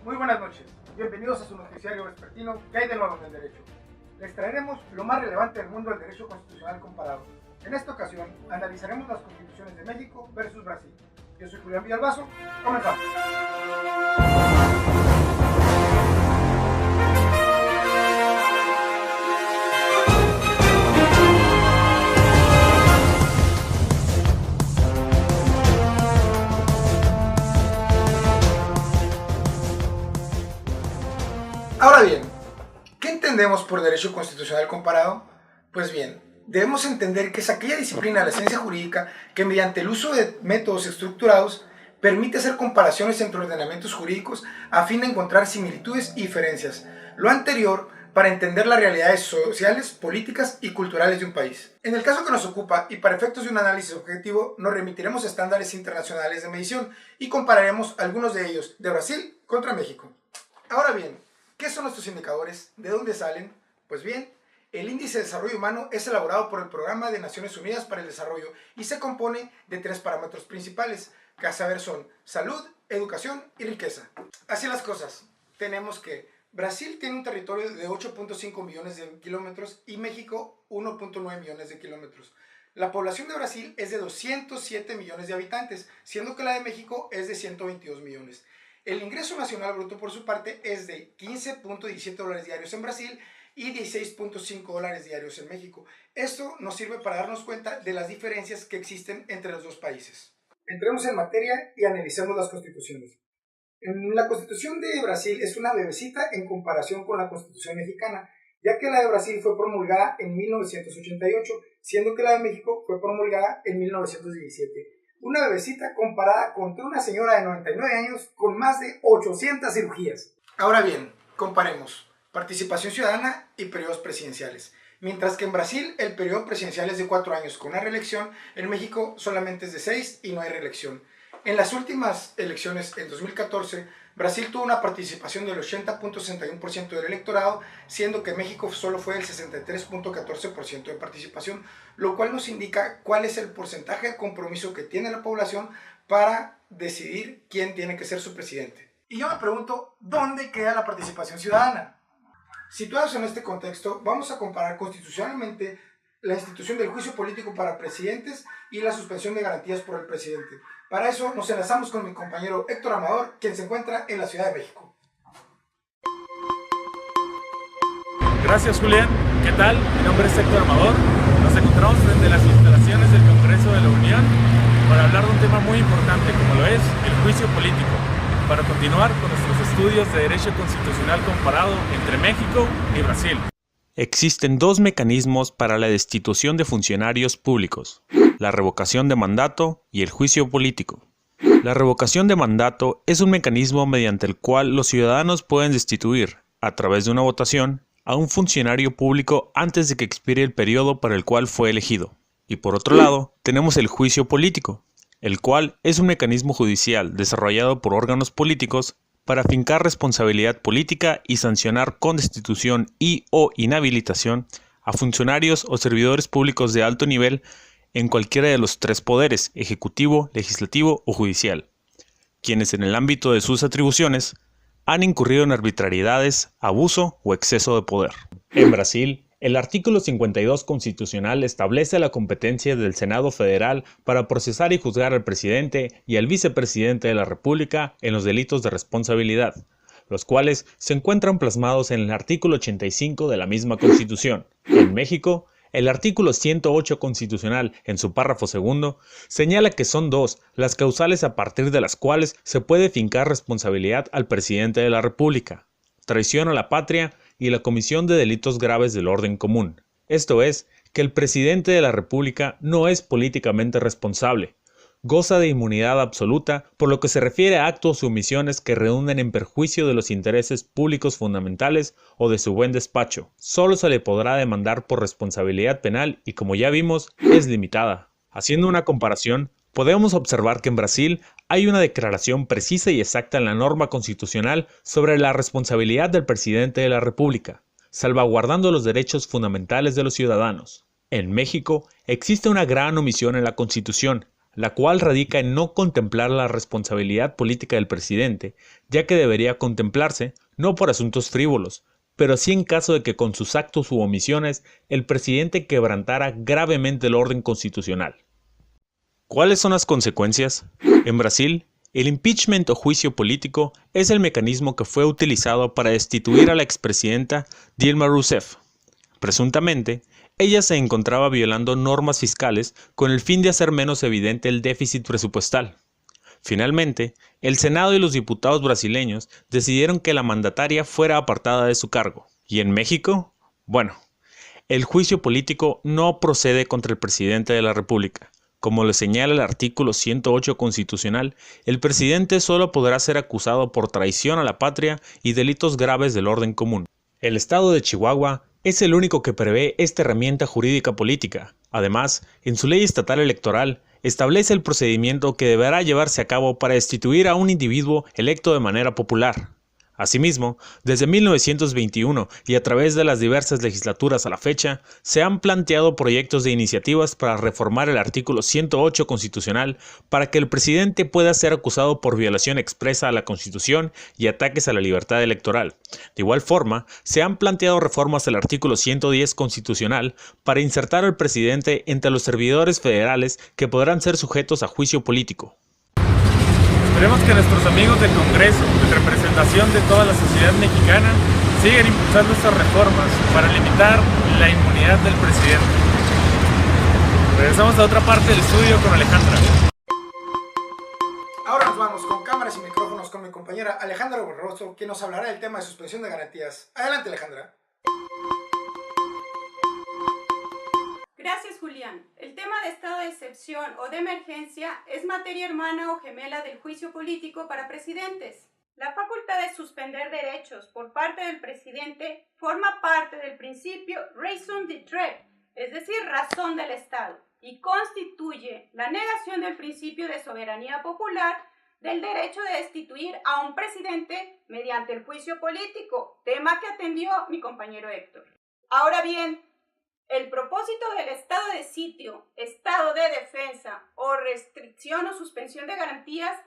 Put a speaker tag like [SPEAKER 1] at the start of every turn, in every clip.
[SPEAKER 1] Muy buenas noches, bienvenidos a su noticiario vespertino ¿Qué hay de nuevo en el derecho? Les traeremos lo más relevante del mundo del derecho constitucional comparado. En esta ocasión analizaremos las constituciones de México versus Brasil. Yo soy Julián Villalbazo, comenzamos. Ahora bien, ¿qué entendemos por derecho constitucional comparado? Pues bien, debemos entender que es aquella disciplina de la ciencia jurídica que mediante el uso de métodos estructurados permite hacer comparaciones entre ordenamientos jurídicos a fin de encontrar similitudes y diferencias. Lo anterior para entender las realidades sociales, políticas y culturales de un país. En el caso que nos ocupa y para efectos de un análisis objetivo, nos remitiremos a estándares internacionales de medición y compararemos algunos de ellos de Brasil contra México. Ahora bien, ¿qué son estos indicadores? ¿De dónde salen? Pues bien, el Índice de Desarrollo Humano es elaborado por el Programa de Naciones Unidas para el Desarrollo y se compone de 3 parámetros principales, que a saber son salud, educación y riqueza. Así las cosas, tenemos que Brasil tiene un territorio de 8.5 millones de kilómetros y México 1.9 millones de kilómetros. La población de Brasil es de 207 millones de habitantes, siendo que la de México es de 122 millones. El ingreso nacional bruto, por su parte, es de $15.17 diarios en Brasil y $16.5 diarios en México. Esto nos sirve para darnos cuenta de las diferencias que existen entre los dos países. Entremos en materia y analicemos las constituciones. La constitución de Brasil es una bebecita en comparación con la constitución mexicana, ya que la de Brasil fue promulgada en 1988, siendo que la de México fue promulgada en 1917. Una bebecita comparada contra una señora de 99 años con más de 800 cirugías. Ahora bien, comparemos participación ciudadana y periodos presidenciales. Mientras que en Brasil el periodo presidencial es de 4 años con una reelección, en México solamente es de 6 y no hay reelección. En las últimas elecciones, en 2014, Brasil tuvo una participación del 80.61% del electorado, siendo que México solo fue del 63.14% de participación, lo cual nos indica cuál es el porcentaje de compromiso que tiene la población para decidir quién tiene que ser su presidente. Y yo me pregunto, ¿dónde queda la participación ciudadana? Situados en este contexto, vamos a comparar constitucionalmente la institución del juicio político para presidentes y la suspensión de garantías por el presidente. Para eso nos enlazamos con mi compañero Héctor Amador, quien se encuentra en la Ciudad de México.
[SPEAKER 2] Gracias, Julián. ¿Qué tal? Mi nombre es Héctor Amador. Nos encontramos frente a las instalaciones del Congreso de la Unión para hablar de un tema muy importante como lo es el juicio político, para continuar con nuestros estudios de Derecho Constitucional comparado entre México y Brasil.
[SPEAKER 3] Existen 2 mecanismos para la destitución de funcionarios públicos: la revocación de mandato y el juicio político. La revocación de mandato es un mecanismo mediante el cual los ciudadanos pueden destituir, a través de una votación, a un funcionario público antes de que expire el periodo para el cual fue elegido. Y por otro lado, tenemos el juicio político, el cual es un mecanismo judicial desarrollado por órganos políticos para fincar responsabilidad política y sancionar con destitución y/o inhabilitación a funcionarios o servidores públicos de alto nivel en cualquiera de los 3 poderes, ejecutivo, legislativo o judicial, quienes en el ámbito de sus atribuciones han incurrido en arbitrariedades, abuso o exceso de poder. En Brasil, el artículo 52 constitucional establece la competencia del Senado Federal para procesar y juzgar al presidente y al vicepresidente de la República en los delitos de responsabilidad, los cuales se encuentran plasmados en el artículo 85 de la misma Constitución. En México, el artículo 108 constitucional, en su párrafo segundo, señala que son 2 las causales a partir de las cuales se puede fincar responsabilidad al presidente de la República: traición a la patria y la comisión de delitos graves del orden común. Esto es, que el presidente de la República no es políticamente responsable, goza de inmunidad absoluta por lo que se refiere a actos o omisiones que redunden en perjuicio de los intereses públicos fundamentales o de su buen despacho. Solo se le podrá demandar por responsabilidad penal y, como ya vimos, es limitada. Haciendo una comparación, podemos observar que en Brasil hay una declaración precisa y exacta en la norma constitucional sobre la responsabilidad del presidente de la República, salvaguardando los derechos fundamentales de los ciudadanos. En México existe una gran omisión en la Constitución, la cual radica en no contemplar la responsabilidad política del presidente, ya que debería contemplarse no por asuntos frívolos, pero sí en caso de que con sus actos u omisiones el presidente quebrantara gravemente el orden constitucional. ¿Cuáles son las consecuencias? En Brasil, el impeachment o juicio político es el mecanismo que fue utilizado para destituir a la expresidenta Dilma Rousseff. Presuntamente, ella se encontraba violando normas fiscales con el fin de hacer menos evidente el déficit presupuestal. Finalmente, el Senado y los diputados brasileños decidieron que la mandataria fuera apartada de su cargo. ¿Y en México? Bueno, el juicio político no procede contra el presidente de la República. Como lo señala el artículo 108 constitucional, el presidente solo podrá ser acusado por traición a la patria y delitos graves del orden común. El estado de Chihuahua es el único que prevé esta herramienta jurídica política. Además, en su ley estatal electoral, establece el procedimiento que deberá llevarse a cabo para destituir a un individuo electo de manera popular. Asimismo, desde 1921 y a través de las diversas legislaturas a la fecha, se han planteado proyectos de iniciativas para reformar el artículo 108 constitucional para que el presidente pueda ser acusado por violación expresa a la Constitución y ataques a la libertad electoral. De igual forma, se han planteado reformas al artículo 110 constitucional para insertar al presidente entre los servidores federales que podrán ser sujetos a juicio político.
[SPEAKER 2] Esperemos que nuestros amigos del Congreso, en representación de toda la sociedad mexicana, sigan impulsando estas reformas para limitar la inmunidad del presidente. Regresamos a otra parte del estudio con Alejandra.
[SPEAKER 1] Ahora nos vamos con cámaras y micrófonos con mi compañera Alejandra Borroso, quien nos hablará del tema de suspensión de garantías. Adelante, Alejandra.
[SPEAKER 4] Gracias, Julián. El tema de estado de excepción o de emergencia es materia hermana o gemela del juicio político para presidentes. La facultad de suspender derechos por parte del presidente forma parte del principio raison d'être, es decir, razón del Estado, y constituye la negación del principio de soberanía popular del derecho de destituir a un presidente mediante el juicio político, tema que atendió mi compañero Héctor. Ahora bien, el propósito del estado de sitio, estado de defensa o restricción o suspensión de garantías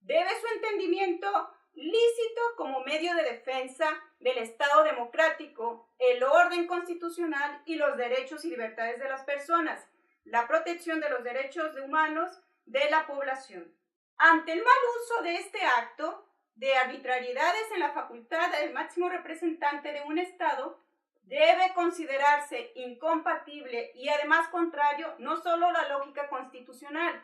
[SPEAKER 4] debe su entendimiento lícito como medio de defensa del Estado democrático, el orden constitucional y los derechos y libertades de las personas, la protección de los derechos humanos de la población. Ante el mal uso de este acto de arbitrariedades en la facultad del máximo representante de un Estado, debe considerarse incompatible y además contrario no solo a la lógica constitucional,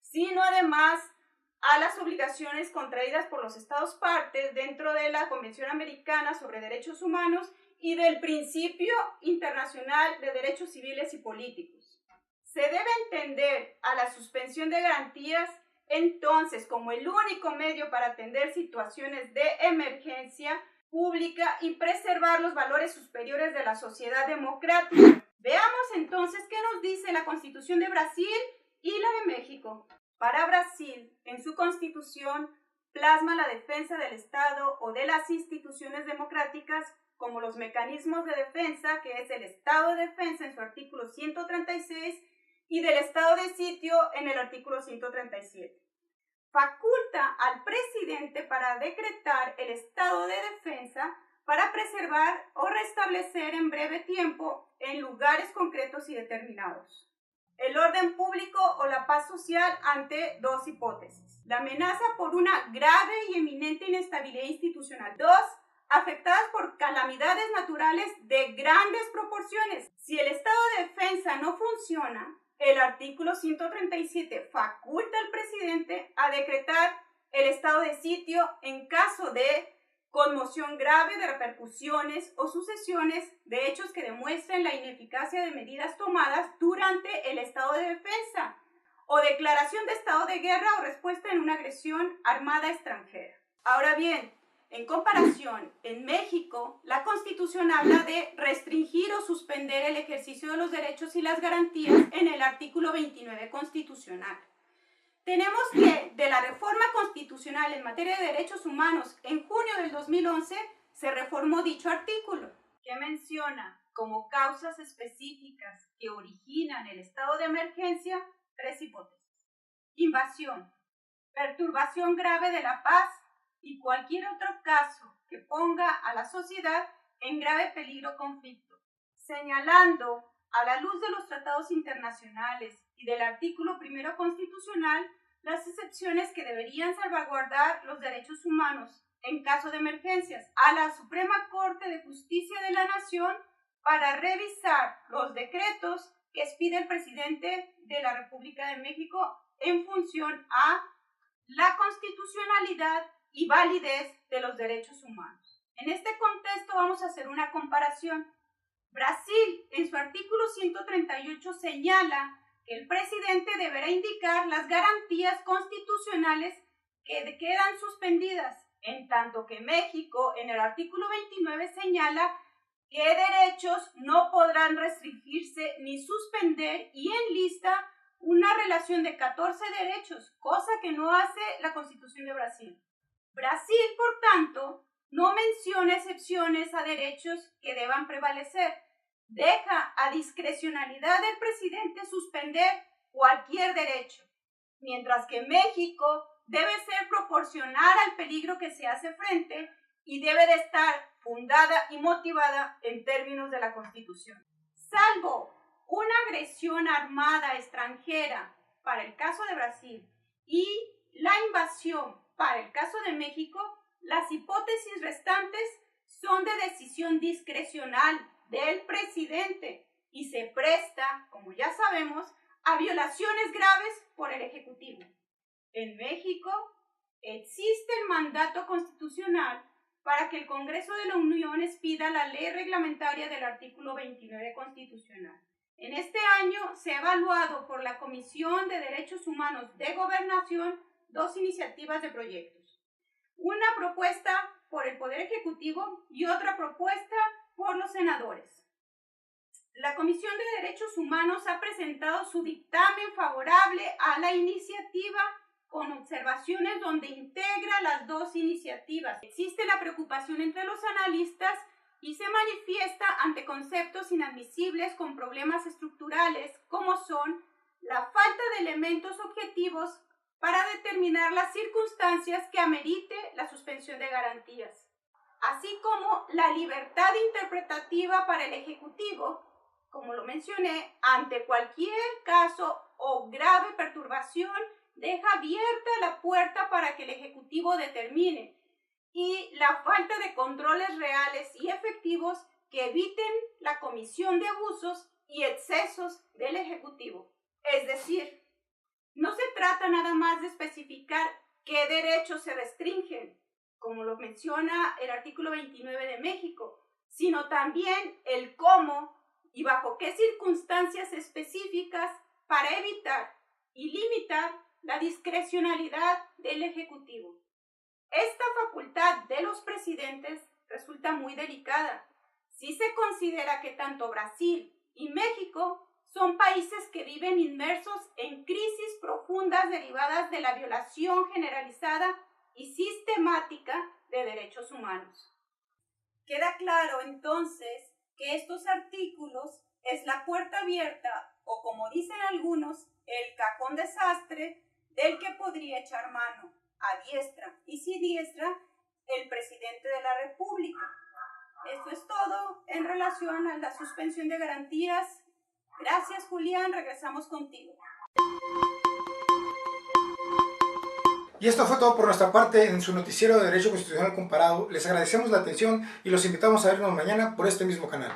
[SPEAKER 4] sino además a las obligaciones contraídas por los Estados partes dentro de la Convención Americana sobre Derechos Humanos y del Principio Internacional de Derechos Civiles y Políticos. Se debe entender a la suspensión de garantías entonces como el único medio para atender situaciones de emergencia pública y preservar los valores superiores de la sociedad democrática. Veamos entonces qué nos dice la Constitución de Brasil y la de México. Para Brasil, en su Constitución, plasma la defensa del Estado o de las instituciones democráticas como los mecanismos de defensa, que es el estado de defensa en su artículo 136 y del estado de sitio en el artículo 137. Faculta al presidente para decretar el estado de defensa para preservar o restablecer en breve tiempo en lugares concretos y determinados el orden público o la paz social ante dos hipótesis: la amenaza por una grave y eminente inestabilidad institucional. 2. Afectadas por calamidades naturales de grandes proporciones. Si el estado de defensa no funciona, el artículo 137 faculta al presidente a decretar el estado de sitio en caso de conmoción grave de repercusiones o sucesiones de hechos que demuestren la ineficacia de medidas tomadas durante el estado de defensa o declaración de estado de guerra o respuesta en una agresión armada extranjera. Ahora bien, en comparación, en México, la Constitución habla de restringir o suspender el ejercicio de los derechos y las garantías en el artículo 29 constitucional. Tenemos que de la reforma constitucional en materia de derechos humanos en junio del 2011 se reformó dicho artículo, que menciona como causas específicas que originan el estado de emergencia 3 hipótesis. invasión, perturbación grave de la paz y cualquier otro caso que ponga a la sociedad en grave peligro o conflicto, señalando, a la luz de los tratados internacionales y del artículo 1 constitucional, las excepciones que deberían salvaguardar los derechos humanos en caso de emergencias, a la Suprema Corte de Justicia de la Nación para revisar los decretos que expide el presidente de la República de México en función a la constitucionalidad y validez de los derechos humanos. En este contexto vamos a hacer una comparación. Brasil, en su artículo 138, señala que el presidente deberá indicar las garantías constitucionales que quedan suspendidas, en tanto que México, en el artículo 29, señala que derechos no podrán restringirse ni suspender y enlista una relación de 14 derechos, cosa que no hace la Constitución de Brasil. Brasil, por tanto, no menciona excepciones a derechos que deban prevalecer. Deja a discrecionalidad del presidente suspender cualquier derecho, mientras que México debe ser proporcional al peligro que se hace frente y debe de estar fundada y motivada en términos de la Constitución. Salvo una agresión armada extranjera para el caso de Brasil y la invasión para el caso de México, las hipótesis restantes son de decisión discrecional del presidente y se presta, como ya sabemos, a violaciones graves por el Ejecutivo. En México existe el mandato constitucional para que el Congreso de la Unión expida la ley reglamentaria del artículo 29 constitucional. En este año se ha evaluado por la Comisión de Derechos Humanos de Gobernación 2 iniciativas de proyectos. Una propuesta por el Poder Ejecutivo y otra propuesta por los senadores. La Comisión de Derechos Humanos ha presentado su dictamen favorable a la iniciativa con observaciones donde integra las 2 iniciativas. Existe la preocupación entre los analistas y se manifiesta ante conceptos inadmisibles con problemas estructurales como son la falta de elementos objetivos para determinar las circunstancias que amerite la suspensión de garantías, así como la libertad interpretativa para el Ejecutivo, como lo mencioné, ante cualquier caso o grave perturbación, deja abierta la puerta para que el Ejecutivo determine, y la falta de controles reales y efectivos que eviten la comisión de abusos y excesos del Ejecutivo. Es decir, no se trata nada más de especificar qué derechos se restringen, como lo menciona el artículo 29 de México, sino también el cómo y bajo qué circunstancias específicas para evitar y limitar la discrecionalidad del Ejecutivo. Esta facultad de los presidentes resulta muy delicada si se considera que tanto Brasil y México son países que viven inmersos en crisis profundas derivadas de la violación generalizada y sistemática de derechos humanos. Queda claro entonces que estos artículos es la puerta abierta o, como dicen algunos, el cajón desastre del que podría echar mano a diestra y siniestra el presidente de la República. Esto es todo en relación a la suspensión de garantías. Gracias, Julián, regresamos contigo.
[SPEAKER 1] Y esto fue todo por nuestra parte en su noticiero de Derecho Constitucional Comparado. Les agradecemos la atención y los invitamos a vernos mañana por este mismo canal.